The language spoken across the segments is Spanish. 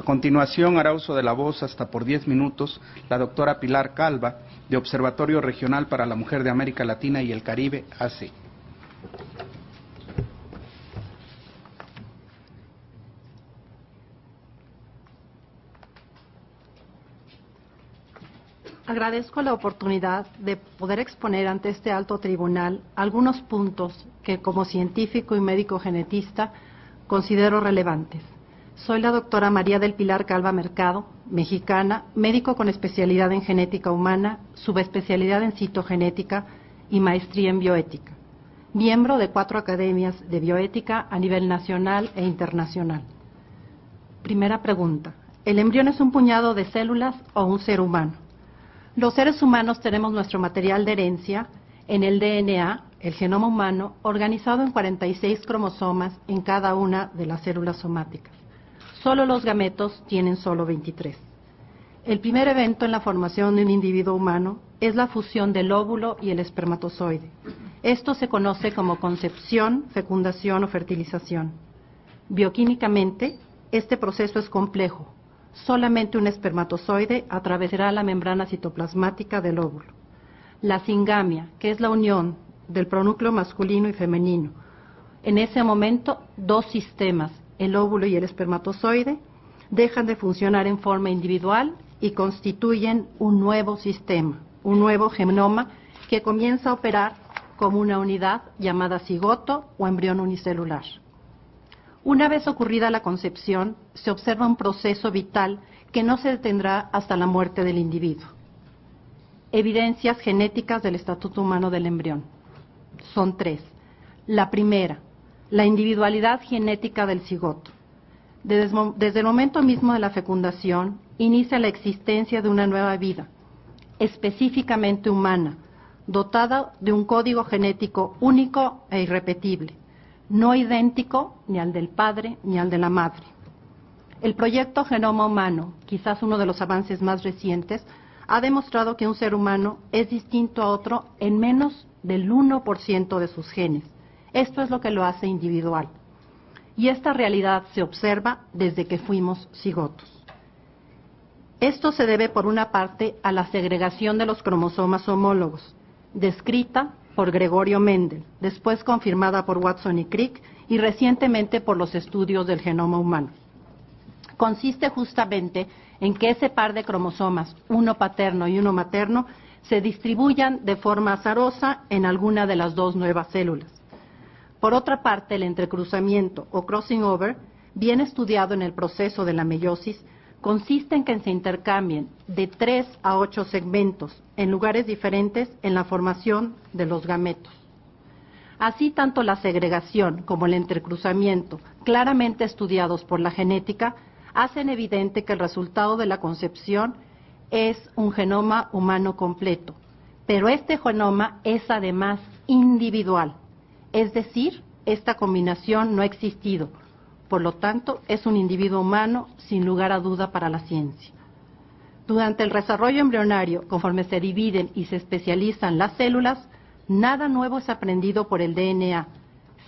continuación hará uso de la voz hasta por 10 minutos la doctora Pilar Calva, de Observatorio Regional para la Mujer de América Latina y el Caribe, AC. Agradezco la oportunidad de poder exponer ante este alto tribunal algunos puntos que como científico y médico genetista considero relevantes. Soy la doctora María del Pilar Calva Mercado, mexicana, médico con especialidad en genética humana, subespecialidad en citogenética y maestría en bioética. Miembro de 4 academias de bioética a nivel nacional e internacional. Primera pregunta: ¿el embrión es un puñado de células o un ser humano? Los seres humanos tenemos nuestro material de herencia en el DNA, el genoma humano, organizado en 46 cromosomas en cada una de las células somáticas. Solo los gametos tienen solo 23. El primer evento en la formación de un individuo humano es la fusión del óvulo y el espermatozoide. Esto se conoce como concepción, fecundación o fertilización. Bioquímicamente, este proceso es complejo. Solamente un espermatozoide atravesará la membrana citoplasmática del óvulo. La singamia, que es la unión del pronúcleo masculino y femenino. En ese momento, 2 sistemas, el óvulo y el espermatozoide, dejan de funcionar en forma individual y constituyen un nuevo sistema, un nuevo genoma que comienza a operar como una unidad llamada cigoto o embrión unicelular. Una vez ocurrida la concepción, se observa un proceso vital que no se detendrá hasta la muerte del individuo. Evidencias genéticas del estatuto humano del embrión. Son 3. La primera, la individualidad genética del cigoto. Desde el momento mismo de la fecundación, inicia la existencia de una nueva vida, específicamente humana, dotada de un código genético único e irrepetible, no idéntico ni al del padre ni al de la madre. El proyecto Genoma Humano, quizás uno de los avances más recientes, ha demostrado que un ser humano es distinto a otro en menos del 1% de sus genes. Esto es lo que lo hace individual. Y esta realidad se observa desde que fuimos cigotos. Esto se debe, por una parte, a la segregación de los cromosomas homólogos, descrita por Gregorio Mendel, después confirmada por Watson y Crick y recientemente por los estudios del genoma humano. Consiste justamente en que ese par de cromosomas, uno paterno y uno materno, se distribuyan de forma azarosa en alguna de las 2 nuevas células. Por otra parte, el entrecruzamiento o crossing over, bien estudiado en el proceso de la meiosis, consiste en que se intercambien de 3 a 8 segmentos en lugares diferentes en la formación de los gametos. Así, tanto la segregación como el entrecruzamiento, claramente estudiados por la genética, hacen evidente que el resultado de la concepción es un genoma humano completo, pero este genoma es además individual, es decir, esta combinación no ha existido. Por lo tanto, es un individuo humano sin lugar a duda para la ciencia. Durante el desarrollo embrionario, conforme se dividen y se especializan las células, nada nuevo es aprendido por el DNA,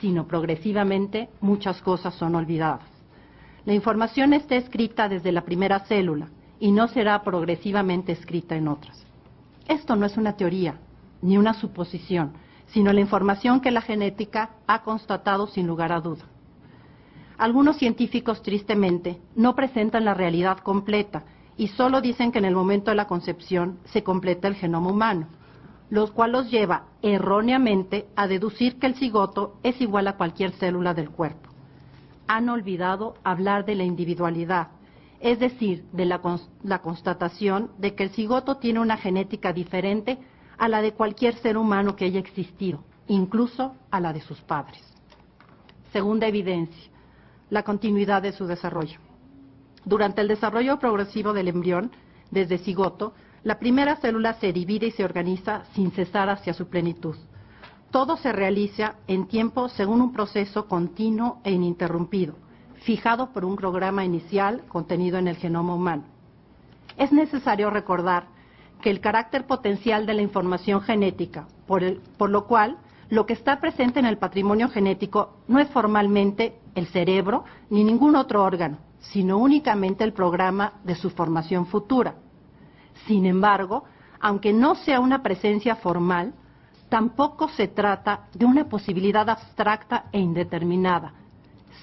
sino progresivamente muchas cosas son olvidadas. La información está escrita desde la primera célula y no será progresivamente escrita en otras. Esto no es una teoría ni una suposición, sino la información que la genética ha constatado sin lugar a duda. Algunos científicos, tristemente, no presentan la realidad completa y solo dicen que en el momento de la concepción se completa el genoma humano, lo cual los lleva erróneamente a deducir que el cigoto es igual a cualquier célula del cuerpo. Han olvidado hablar de la individualidad, es decir, de la constatación de que el cigoto tiene una genética diferente a la de cualquier ser humano que haya existido, incluso a la de sus padres. Segunda evidencia, la continuidad de su desarrollo. Durante el desarrollo progresivo del embrión, desde cigoto, la primera célula se divide y se organiza sin cesar hacia su plenitud. Todo se realiza en tiempo según un proceso continuo e ininterrumpido, fijado por un programa inicial contenido en el genoma humano. Es necesario recordar que el carácter potencial de la información genética, por lo cual lo que está presente en el patrimonio genético no es formalmente el cerebro ni ningún otro órgano, sino únicamente el programa de su formación futura. Sin embargo, aunque no sea una presencia formal, tampoco se trata de una posibilidad abstracta e indeterminada,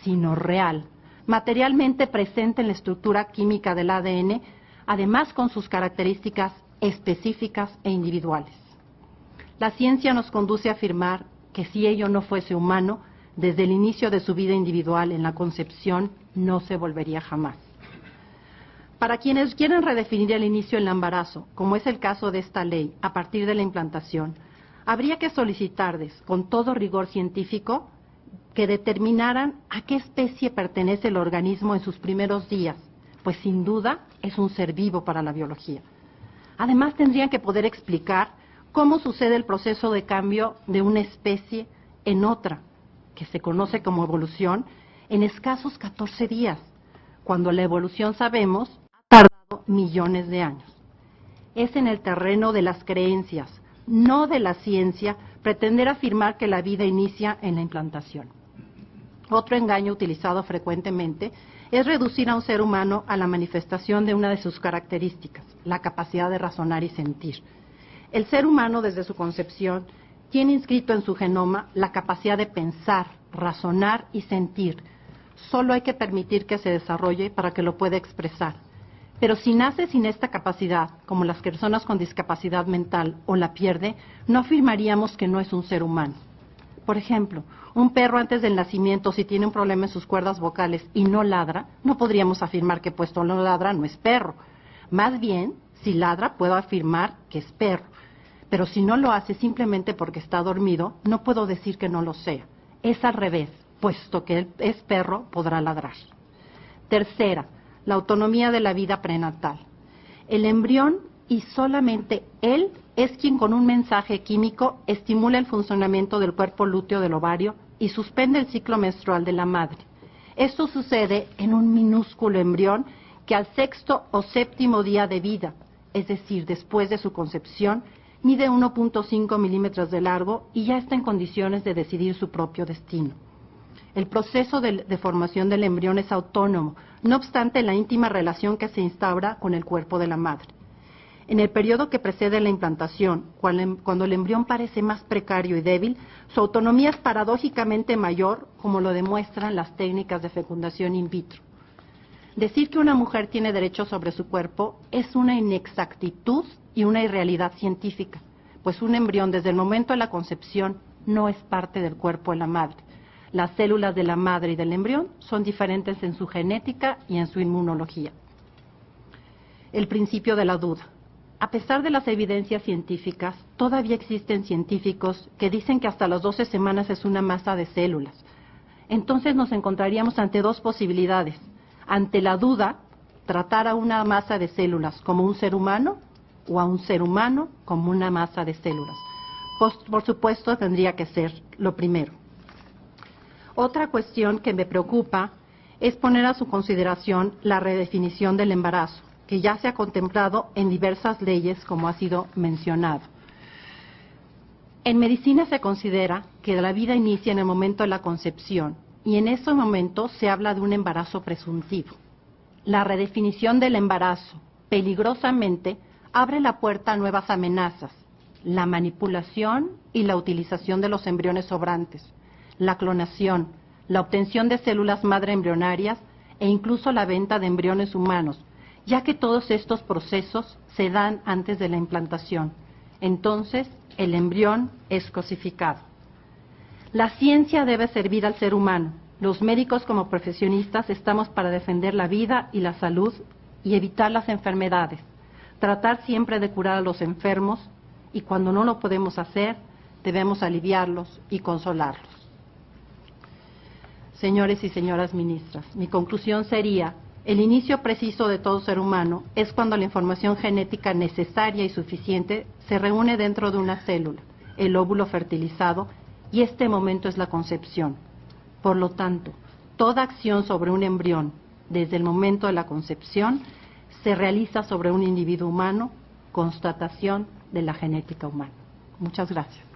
sino real, materialmente presente en la estructura química del ADN, además con sus características específicas e individuales. La ciencia nos conduce a afirmar que si ello no fuese humano, desde el inicio de su vida individual en la concepción, no se volvería jamás. Para quienes quieren redefinir el inicio del embarazo, como es el caso de esta ley, a partir de la implantación, habría que solicitarles, con todo rigor científico, que determinaran a qué especie pertenece el organismo en sus primeros días, pues sin duda es un ser vivo para la biología. Además, tendrían que poder explicar cómo sucede el proceso de cambio de una especie en otra, que se conoce como evolución, en escasos 14 días, cuando la evolución, sabemos, ha tardado millones de años. Es en el terreno de las creencias, no de la ciencia, pretender afirmar que la vida inicia en la implantación. Otro engaño utilizado frecuentemente es reducir a un ser humano a la manifestación de una de sus características, la capacidad de razonar y sentir. El ser humano, desde su concepción, tiene inscrito en su genoma la capacidad de pensar, razonar y sentir. Solo hay que permitir que se desarrolle para que lo pueda expresar. Pero si nace sin esta capacidad, como las personas con discapacidad mental, o la pierde, no afirmaríamos que no es un ser humano. Por ejemplo, un perro antes del nacimiento, si tiene un problema en sus cuerdas vocales y no ladra, no podríamos afirmar que puesto no ladra no es perro. Más bien, si ladra, puedo afirmar que es perro. Pero si no lo hace simplemente porque está dormido, no puedo decir que no lo sea. Es al revés, puesto que él es perro, podrá ladrar. Tercera, la autonomía de la vida prenatal. El embrión, y solamente él, es quien con un mensaje químico estimula el funcionamiento del cuerpo lúteo del ovario y suspende el ciclo menstrual de la madre. Esto sucede en un minúsculo embrión que al 6º o 7º día de vida, es decir, después de su concepción, mide 1.5 milímetros de largo y ya está en condiciones de decidir su propio destino. El proceso de formación del embrión es autónomo, no obstante la íntima relación que se instaura con el cuerpo de la madre. En el periodo que precede la implantación, cuando el embrión parece más precario y débil, su autonomía es paradójicamente mayor, como lo demuestran las técnicas de fecundación in vitro. Decir que una mujer tiene derecho sobre su cuerpo es una inexactitud y una irrealidad científica, pues un embrión desde el momento de la concepción no es parte del cuerpo de la madre. Las células de la madre y del embrión son diferentes en su genética y en su inmunología. El principio de la duda. A pesar de las evidencias científicas, todavía existen científicos que dicen que hasta las 12 semanas es una masa de células. Entonces nos encontraríamos ante dos posibilidades. Ante la duda, tratar a una masa de células como un ser humano o a un ser humano como una masa de células. Por supuesto, tendría que ser lo primero. Otra cuestión que me preocupa es poner a su consideración la redefinición del embarazo, que ya se ha contemplado en diversas leyes, como ha sido mencionado. En medicina se considera que la vida inicia en el momento de la concepción y en ese momento se habla de un embarazo presuntivo. La redefinición del embarazo, peligrosamente, abre la puerta a nuevas amenazas, la manipulación y la utilización de los embriones sobrantes, la clonación, la obtención de células madre embrionarias e incluso la venta de embriones humanos, ya que todos estos procesos se dan antes de la implantación. Entonces, el embrión es cosificado. La ciencia debe servir al ser humano. Los médicos como profesionistas estamos para defender la vida y la salud y evitar las enfermedades, tratar siempre de curar a los enfermos y cuando no lo podemos hacer, debemos aliviarlos y consolarlos. Señores y señoras ministras, mi conclusión sería: el inicio preciso de todo ser humano es cuando la información genética necesaria y suficiente se reúne dentro de una célula, el óvulo fertilizado, y este momento es la concepción. Por lo tanto, toda acción sobre un embrión, desde el momento de la concepción, se realiza sobre un individuo humano, constatación de la genética humana. Muchas gracias.